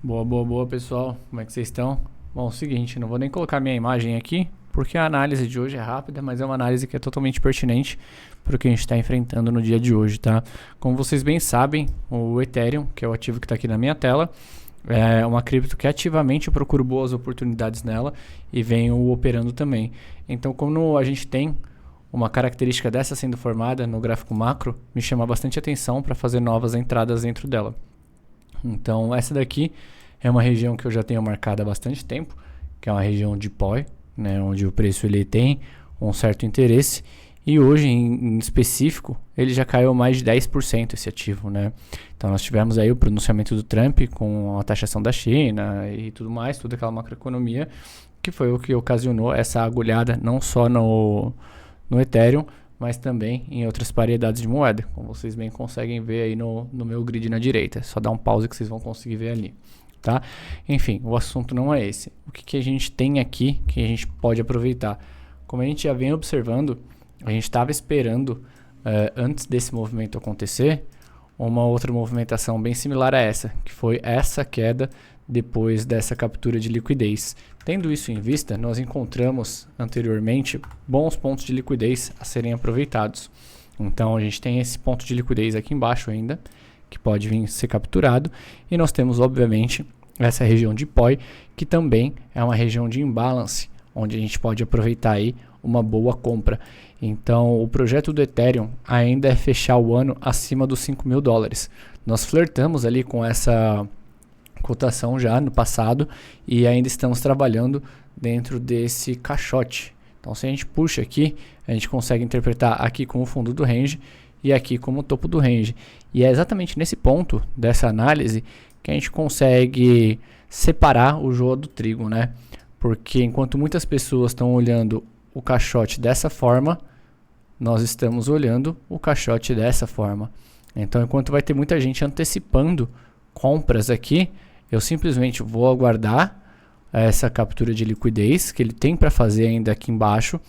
Boa, boa, boa, pessoal. Como é que vocês estão? Bom, é o seguinte, não vou nem colocar minha imagem aqui, porque a análise de hoje é rápida, mas é uma análise que é totalmente pertinente para o que a gente está enfrentando no dia de hoje, tá? Como vocês bem sabem, o Ethereum, que é o ativo que está aqui na minha tela, é uma cripto que ativamente eu procuro boas oportunidades nela e venho operando também. Então, como a gente tem uma característica dessa sendo formada no gráfico macro, me chama bastante atenção para fazer novas entradas dentro dela. Então, essa daqui é uma região que eu já tenho marcado há bastante tempo, que é uma região de POI, né, onde o preço ele tem um certo interesse. E hoje, em específico, ele já caiu mais de 10% esse ativo, né? Então, nós tivemos aí o pronunciamento do Trump com a taxação da China e tudo mais, toda aquela macroeconomia, que foi o que ocasionou essa agulhada, não só no Ethereum, mas também em outras paridades de moeda, como vocês bem conseguem ver aí no meu grid na direita. É só dar um pause que vocês vão conseguir ver ali, tá? Enfim, o assunto não é esse. O que a gente tem aqui que a gente pode aproveitar? Como a gente já vem observando, a gente estava esperando, antes desse movimento acontecer, uma outra movimentação bem similar a essa, que foi essa queda depois dessa captura de liquidez. Tendo isso em vista, nós encontramos anteriormente bons pontos de liquidez a serem aproveitados. Então a gente tem esse ponto de liquidez aqui embaixo ainda, que pode vir ser capturado, e nós temos obviamente essa região de POI, que também é uma região de imbalance, onde a gente pode aproveitar aí uma boa compra. Então o projeto do Ethereum ainda é fechar o ano acima dos $5.000. Nós flertamos ali com essa cotação já no passado e ainda estamos trabalhando dentro desse caixote. Então se a gente puxa aqui, a gente consegue interpretar aqui como fundo do range e aqui como topo do range. E é exatamente nesse ponto dessa análise que a gente consegue separar o joio do trigo, né? Porque enquanto muitas pessoas estão olhando o caixote dessa forma, nós estamos olhando o caixote dessa forma. Então enquanto vai ter muita gente antecipando compras aqui, eu simplesmente vou aguardar essa captura de liquidez que ele tem para fazer ainda aqui embaixo,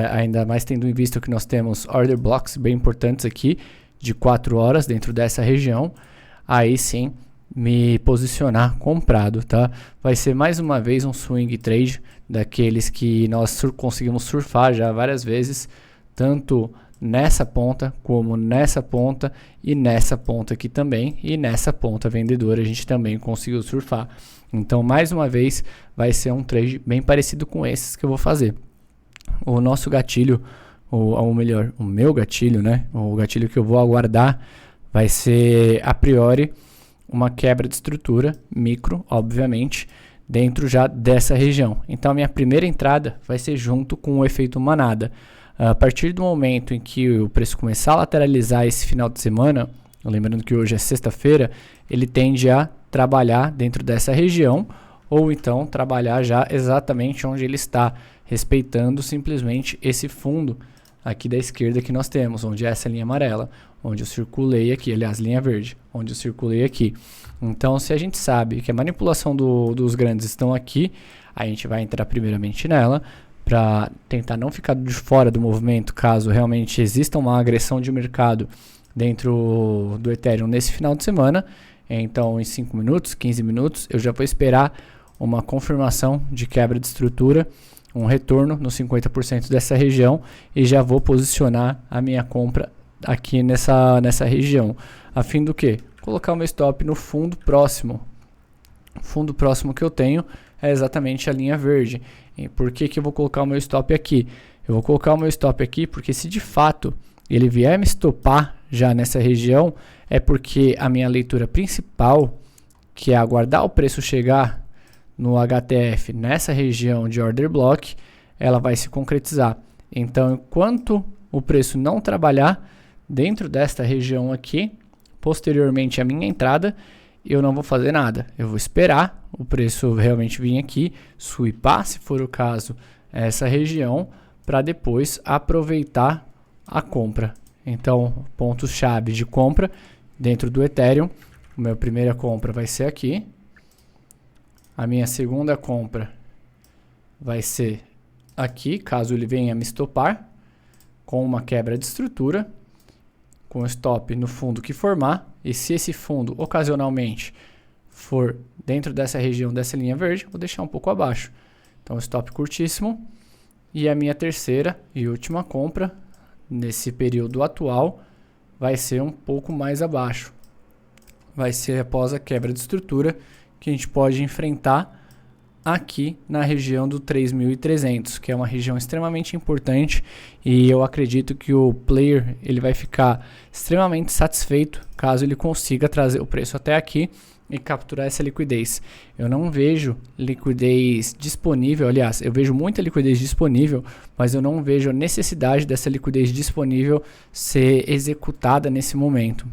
ainda mais tendo em vista que nós temos order blocks bem importantes aqui de 4 horas dentro dessa região. Aí sim me posicionar comprado, tá? Vai ser mais uma vez um swing trade daqueles que nós conseguimos surfar já várias vezes, tanto nessa ponta, como nessa ponta e nessa ponta aqui também, e nessa ponta vendedora a gente também conseguiu surfar. Então mais uma vez vai ser um trade bem parecido com esses que eu vou fazer. O nosso gatilho, ou melhor, o meu gatilho, né? O gatilho que eu vou aguardar vai ser a priori uma quebra de estrutura micro, obviamente, dentro já dessa região. Então a minha primeira entrada vai ser junto com o efeito manada. A partir do momento em que o preço começar a lateralizar esse final de semana, lembrando que hoje é sexta-feira, ele tende a trabalhar dentro dessa região ou então trabalhar já exatamente onde ele está, respeitando simplesmente esse fundo aqui da esquerda que nós temos, onde é essa linha amarela, onde eu circulei aqui, aliás, linha verde, onde eu circulei aqui. Então, se a gente sabe que a manipulação dos grandes estão aqui, a gente vai entrar primeiramente nela, para tentar não ficar de fora do movimento, caso realmente exista uma agressão de mercado dentro do Ethereum nesse final de semana. Então, em 5 minutos, 15 minutos, eu já vou esperar uma confirmação de quebra de estrutura, um retorno nos 50% dessa região e já vou posicionar a minha compra aqui nessa região. A fim do quê? Colocar o meu stop no fundo próximo. O fundo próximo que eu tenho é exatamente a linha verde. E por que eu vou colocar o meu stop aqui? Eu vou colocar o meu stop aqui porque se de fato ele vier me stopar já nessa região, é porque a minha leitura principal, que é aguardar o preço chegar no HTF nessa região de order block, ela vai se concretizar. Então, enquanto o preço não trabalhar dentro desta região aqui, posteriormente à minha entrada, eu não vou fazer nada. Eu vou esperar o preço realmente vir aqui, sweepar, se for o caso, essa região, para depois aproveitar a compra. Então, pontos-chave de compra dentro do Ethereum. A minha primeira compra vai ser aqui. A minha segunda compra vai ser aqui, caso ele venha me estopar, com uma quebra de estrutura, com stop no fundo que formar. E se esse fundo ocasionalmente for dentro dessa região dessa linha verde, vou deixar um pouco abaixo. Então, stop curtíssimo. E a minha terceira e última compra nesse período atual vai ser um pouco mais abaixo. Vai ser após a quebra de estrutura que a gente pode enfrentar aqui na região do 3.300, que é uma região extremamente importante, e eu acredito que o player ele vai ficar extremamente satisfeito caso ele consiga trazer o preço até aqui e capturar essa liquidez. Eu não vejo liquidez disponível, aliás, eu vejo muita liquidez disponível, mas eu não vejo a necessidade dessa liquidez disponível ser executada nesse momento.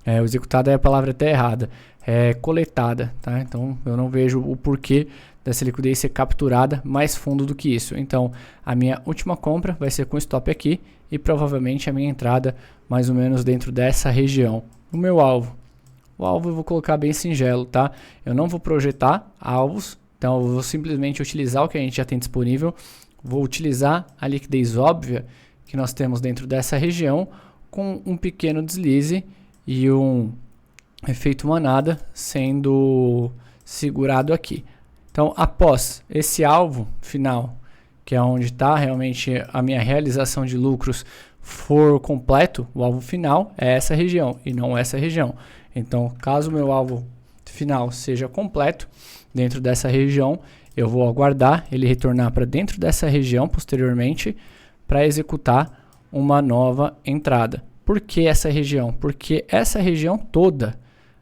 Executada é a palavra até errada, é coletada, tá? Então eu não vejo o porquê dessa liquidez ser capturada mais fundo do que isso. Então a minha última compra vai ser com stop aqui e provavelmente a minha entrada mais ou menos dentro dessa região. O meu alvo, o alvo eu vou colocar bem singelo, tá? Eu não vou projetar alvos, então eu vou simplesmente utilizar o que a gente já tem disponível, vou utilizar a liquidez óbvia que nós temos dentro dessa região com um pequeno deslize e um efeito manada sendo segurado aqui. Então, após esse alvo final, que é onde está realmente a minha realização de lucros, for completo, o alvo final é essa região e não essa região. Então, caso o meu alvo final seja completo dentro dessa região, eu vou aguardar ele retornar para dentro dessa região posteriormente para executar uma nova entrada. Por que essa região? Porque essa região toda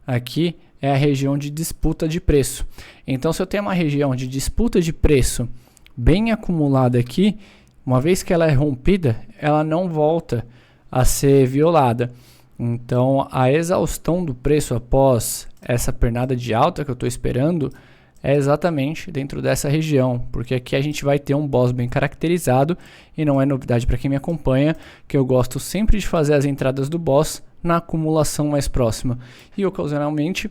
aqui é a região de disputa de preço. Então, se eu tenho uma região de disputa de preço bem acumulada aqui, uma vez que ela é rompida, ela não volta a ser violada. Então, a exaustão do preço após essa pernada de alta que eu estou esperando é exatamente dentro dessa região, porque aqui a gente vai ter um boss bem caracterizado e não é novidade para quem me acompanha que eu gosto sempre de fazer as entradas do boss na acumulação mais próxima e ocasionalmente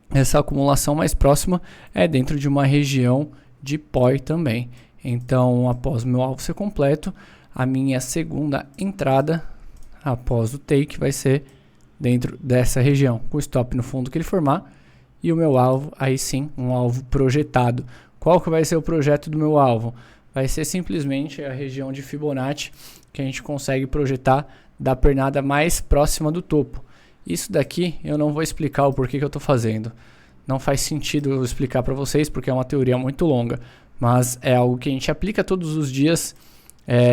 essa acumulação mais próxima é dentro de uma região de POI também. Então, após o meu alvo ser completo, a minha segunda entrada após o take vai ser dentro dessa região, com stop no fundo que ele formar. E o meu alvo, aí sim, um alvo projetado. Qual que vai ser o projeto do meu alvo? Vai ser simplesmente a região de Fibonacci que a gente consegue projetar da pernada mais próxima do topo. Isso daqui eu não vou explicar o porquê que eu estou fazendo. Não faz sentido eu explicar para vocês porque é uma teoria muito longa. Mas é algo que a gente aplica todos os dias,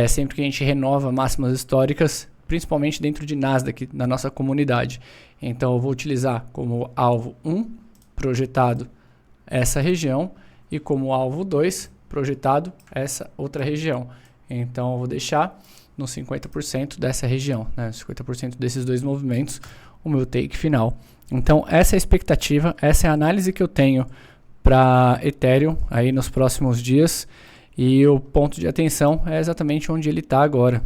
sempre que a gente renova máximas históricas, principalmente dentro de Nasdaq, na nossa comunidade. Então eu vou utilizar como alvo 1, projetado essa região, e como alvo 2, projetado essa outra região. Então eu vou deixar no 50% dessa região, né? 50% desses dois movimentos, o meu take final. Então essa é a expectativa, essa é a análise que eu tenho para Ethereum aí nos próximos dias, e o ponto de atenção é exatamente onde ele está agora.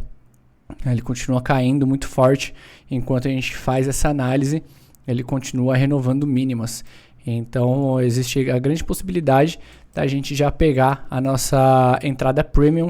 Ele continua caindo muito forte, enquanto a gente faz essa análise, ele continua renovando mínimas. Então existe a grande possibilidade da gente já pegar a nossa entrada premium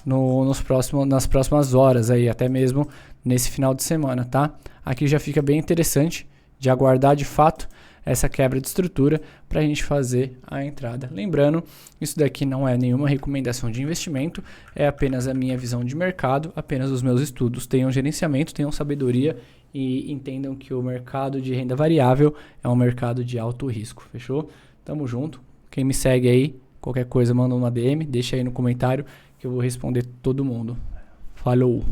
nas próximas horas, aí, até mesmo nesse final de semana, tá? Aqui já fica bem interessante de aguardar de fato essa quebra de estrutura para a gente fazer a entrada. Lembrando, isso daqui não é nenhuma recomendação de investimento, é apenas a minha visão de mercado, apenas os meus estudos. Tenham gerenciamento, tenham sabedoria e entendam que o mercado de renda variável é um mercado de alto risco. Fechou? Tamo junto. Quem me segue aí, qualquer coisa, manda uma DM, deixa aí no comentário que eu vou responder todo mundo. Falou!